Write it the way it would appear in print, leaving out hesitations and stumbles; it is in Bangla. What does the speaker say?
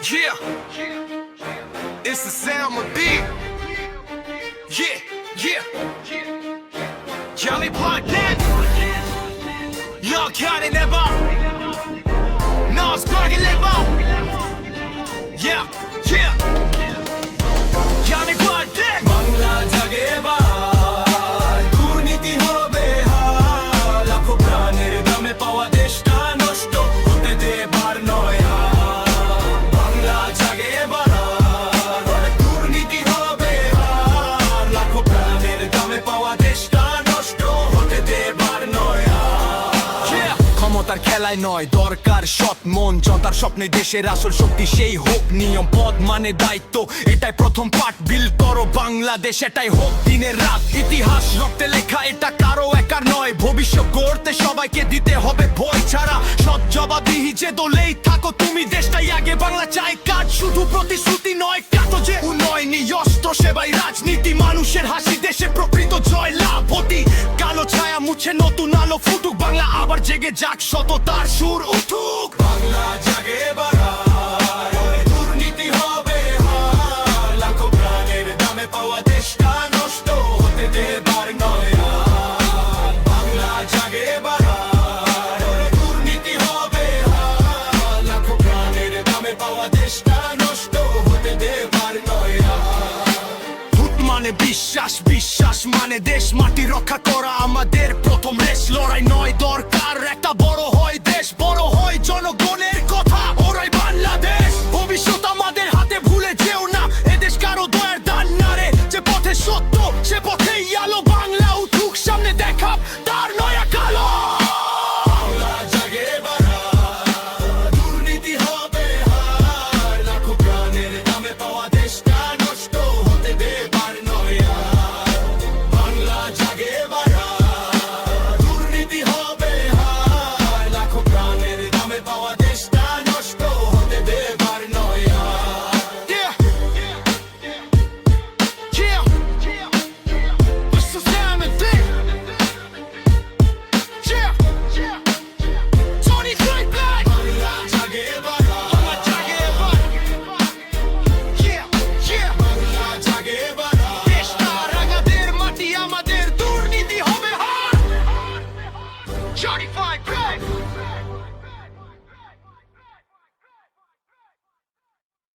Yeah, it's the sound of beat. Yeah, yeah. Johnny Blockhead. Y'all got it never. No, it's going to live on. Yeah, yeah. Johnny Blockhead. Bangla জাগে এবার, দুর্নীতি হবে হাল, লাখো প্রাণের দামে পাওয়া দেশটা নষ্ট হতে দেবার নয় আর। বাংলা জাগে এবার, দুর্নীতি হবে হাল, লাখো প্রাণের দামে পাওয়া দেশটা নষ্ট হতে দেবার নয় আর। ক্ষমতার খেলায় নয় দরকার সৎ মন, জনতার স্বপ্নে দেশের আসল শক্তি সেই হোক নিয়ম পদ মানে দায়িত্ব, এটাই প্রথম পাঠ। বিল করো বাংলাদেশ, এটাই হোক দিনের রাত। ইতিহাস রক্তে লেখা, এটা কারো একার নয়। ভবিষ্যৎ গড়তে সবাইকে দিতে হবে ভয় ছাড়া সৎ জবাবদিহি। যে দলেই থাকো তুমি, দেশটাই আগে। বাংলা চাই কাজ, শুধু প্রতিশ্রুতি নয়। কাতো যে উন্নয়নী অস্ত্র সেবাই রাজনীতি, মানুষের হাসি দেশে প্রকৃত জয় লাভ হতি। কালো ছায়া মুছে নতুন আলো ফুটুক, বাংলা আবার জেগে যাক, সততার সুর উঠুক। বাংলা জাগে এবার, দুর্নীতি হবে হাল, লাখো প্রাণের দামে পাওয়া দেশটা নষ্ট হতে দেবার নয় আর। বাংলা জাগে এবার, দুর্নীতি হবে হাল, লাখো প্রাণের দামে পাওয়া দেশটা নষ্ট হতে দেবার নয় আর। ভূত মানে বিশ্বাস, বিশ্বাস মানে দেশ। মাটি রক্ষা করা আমাদের প্রথম রেশ। লড়াই নয় দরকার